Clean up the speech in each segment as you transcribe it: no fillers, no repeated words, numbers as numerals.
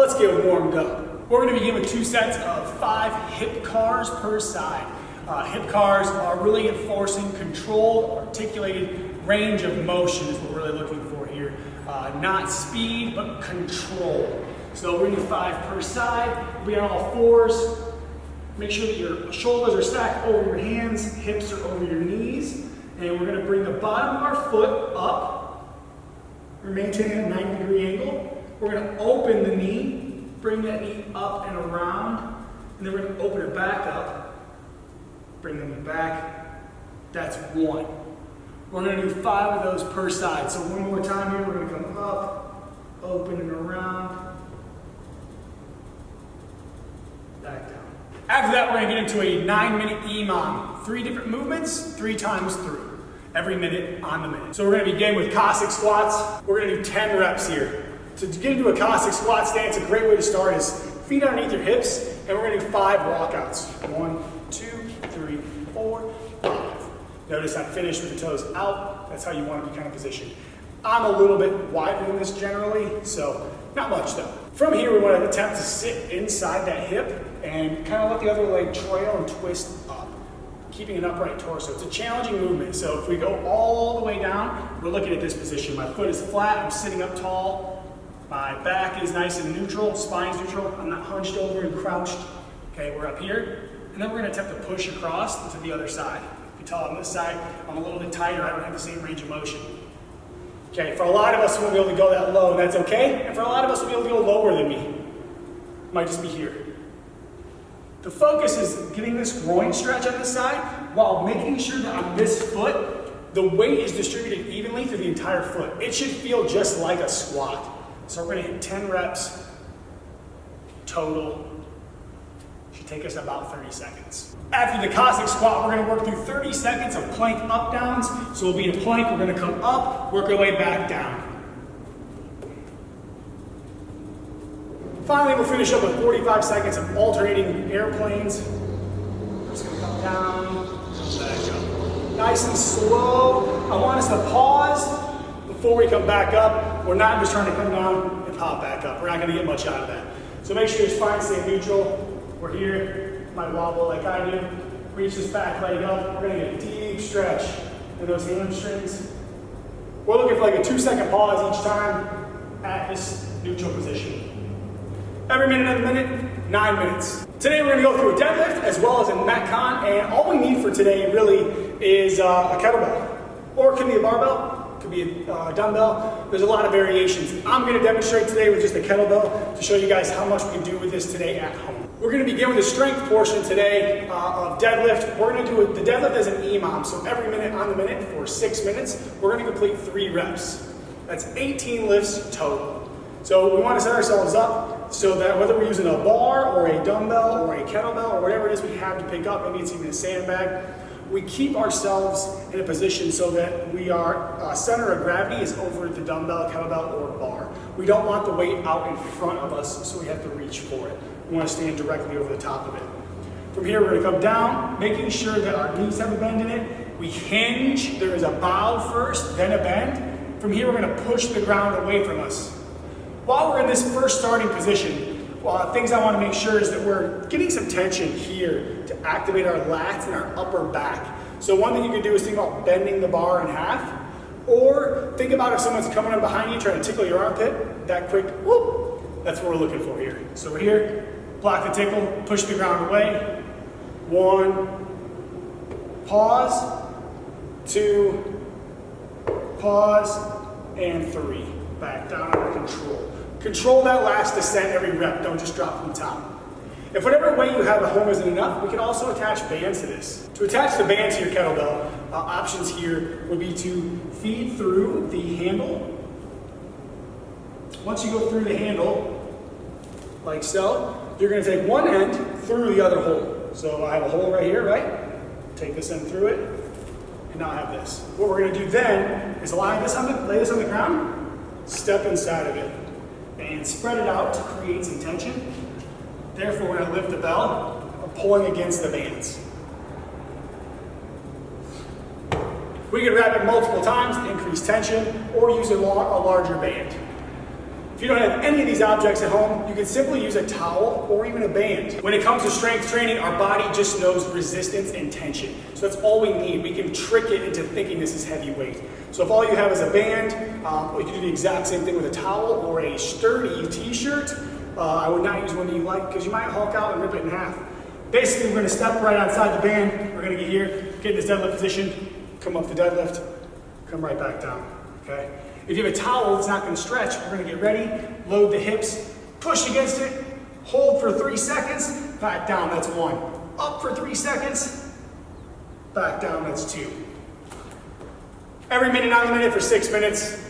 let's get warmed up. We're going to begin with 2 sets of 5 hip cars per side. Hip cars are really enforcing controlled, articulated range of motion is what we're really looking for here. Not speed, but control. So we're going to do 5 per side. Be on all fours. Make sure that your shoulders are stacked over your hands, hips are over your knees. And we're going to bring the bottom of our foot up. We're maintaining a 90-degree angle. We're going to open the knee, bring that knee up and around, and then we're going to open it back up, bring them back. That's 1. We're going to do 5 of those per side. So one more time here, we're going to come up, open and around, back down. After that, we're going to get into a 9-minute EMOM. 3 different movements, 3 times through, every minute on the minute. So we're going to begin with Cossack squats. We're going to do 10 reps here. To get into a Cossack squat stance, a great way to start is feet underneath your hips, and we're going to do 5 walkouts. 1, 2, 3, 4, 5. Notice I finished with the toes out. That's how you want to be kind of positioned. I'm a little bit wider than this generally, so not much though. From here, we want to attempt to sit inside that hip and kind of let the other leg trail and twist up, keeping an upright torso. It's a challenging movement, so if we go all the way down, we're looking at this position. My foot is flat, I'm sitting up tall. My back is nice and neutral, spine's neutral. I'm not hunched over and crouched. Okay, we're up here. And then we're gonna attempt to push across to the other side. You can tell on this side, I'm a little bit tighter. I don't have the same range of motion. Okay, for a lot of us, we won't be able to go that low, and that's okay. And for a lot of us, we'll be able to go lower than me. Might just be here. The focus is getting this groin stretch on this side while making sure that on this foot, the weight is distributed evenly through the entire foot. It should feel just like a squat. So we're going to hit 10 reps total. Should take us about 30 seconds. After the Cossack squat, we're going to work through 30 seconds of plank up downs. So we'll be in a plank, we're going to come up, work our way back down. Finally, we'll finish up with 45 seconds of alternating airplanes. We're just going to come down, back up. Nice and slow. I want us to pause before we come back up. We're not just trying to come down and pop back up. We're not going to get much out of that. So make sure your spine stays neutral. We're here. Might wobble like I do. Reach this back leg up. We're going to get a deep stretch in those hamstrings. We're looking for like a 2-second pause each time at this neutral position. Every minute of the minute, 9 minutes. Today we're going to go through a deadlift as well as a Metcon, and all we need for today really is a kettlebell. Or it could be a barbell. Could be a dumbbell. There's a lot of variations. I'm going to demonstrate today with just a kettlebell to show you guys how much we can do with this today at home. We're going to begin with the strength portion today of deadlift. We're going to do the deadlift as an EMOM. So every minute on the minute for 6 minutes, we're going to complete 3 reps. That's 18 lifts total. So we want to set ourselves up so that whether we're using a bar or a dumbbell or a kettlebell or whatever it is we have to pick up, maybe it's even a sandbag, we keep ourselves in a position so that we are center of gravity is over the dumbbell, kettlebell, or bar. We don't want the weight out in front of us, so we have to reach for it. We want to stand directly over the top of it. From here, we're going to come down, making sure that our knees have a bend in it. We hinge. There is a bow first, then a bend. From here, we're going to push the ground away from us. While we're in this first starting position, things I want to make sure is that we're getting some tension here to activate our lats and our upper back. So one thing you can do is think about bending the bar in half, or think about if someone's coming up behind you trying to tickle your armpit, that quick whoop, that's what we're looking for here. So we're here, block the tickle, push the ground away. 1, pause, 2, pause, and 3. Back down under control. Control that last descent every rep. Don't just drop from the top. If whatever weight you have at home isn't enough, we can also attach bands to this. To attach the band to your kettlebell, options here would be to feed through the handle. Once you go through the handle, like so, you're going to take one end through the other hole. So I have a hole right here, right? Take this end through it, and now I have this. What we're going to do then is lay this on the ground, step inside of it, and spread it out to create some tension. Therefore, we're going to lift the bell, we're pulling against the bands. We can wrap it multiple times to increase tension, or use a larger band. If you don't have any of these objects at home, you can simply use a towel or even a band. When it comes to strength training, our body just knows resistance and tension. So that's all we need. We can trick it into thinking this is heavy weight. So if all you have is a band, you can do the exact same thing with a towel or a sturdy t-shirt. I would not use one that you like because you might hulk out and rip it in half. Basically, we're gonna step right outside the band. We're gonna get here, get in this deadlift position, come up the deadlift, come right back down, okay? If you have a towel that's not gonna stretch, we're gonna get ready, load the hips, push against it, hold for 3 seconds, back down, that's 1. Up for 3 seconds, back down, that's 2. Every minute on the minute for 6 minutes,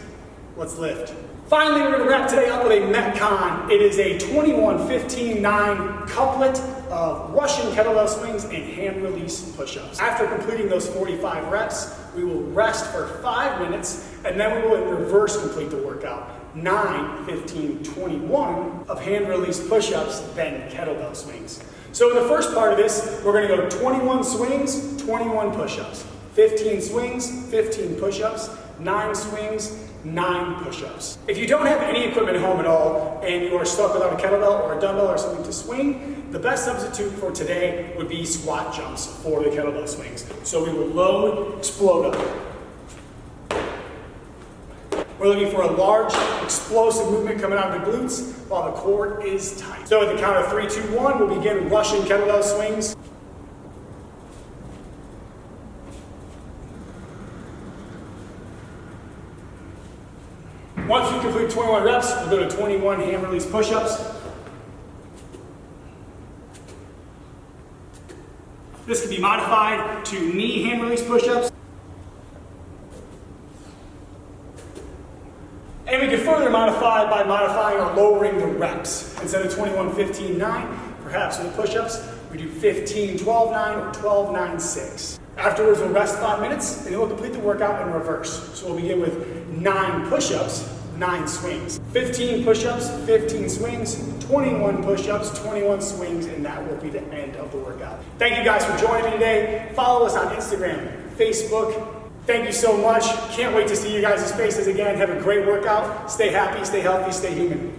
let's lift. Finally, we're gonna wrap today up with a Metcon. It is a 21-15-9 couplet of Russian kettlebell swings and hand release push-ups. After completing those 45 reps, we will rest for 5 minutes, and then we will in reverse complete the workout. 9, 15, 21 of hand release push-ups, then kettlebell swings. So in the first part of this, we're gonna go 21 swings, 21 push-ups. 15 swings, 15 push-ups, 9 swings, 9 push-ups. If you don't have any equipment at home at all and you are stuck without a kettlebell or a dumbbell or something to swing, the best substitute for today would be squat jumps for the kettlebell swings. So we will load, explode up. We're looking for a large, explosive movement coming out of the glutes while the core is tight. So at the count of 3, 2, 1, we'll begin Russian kettlebell swings. Once we complete 21 reps, we'll go to 21 hand release push-ups. This can be modified to knee hand release push-ups. And we can further modify by modifying or lowering the reps. Instead of 21-15-9, perhaps with the push-ups, we do 15-12-9 or 12-9-6. Afterwards, we'll rest 5 minutes, and then we'll complete the workout in reverse. So we'll begin with 9 push-ups, 9 swings. 15 push-ups, 15 swings, 21 push-ups, 21 swings, and that will be the end of the workout. Thank you guys for joining me today. Follow us on Instagram, Facebook. Thank you so much. Can't wait to see you guys' faces again. Have a great workout. Stay happy, stay healthy, stay human.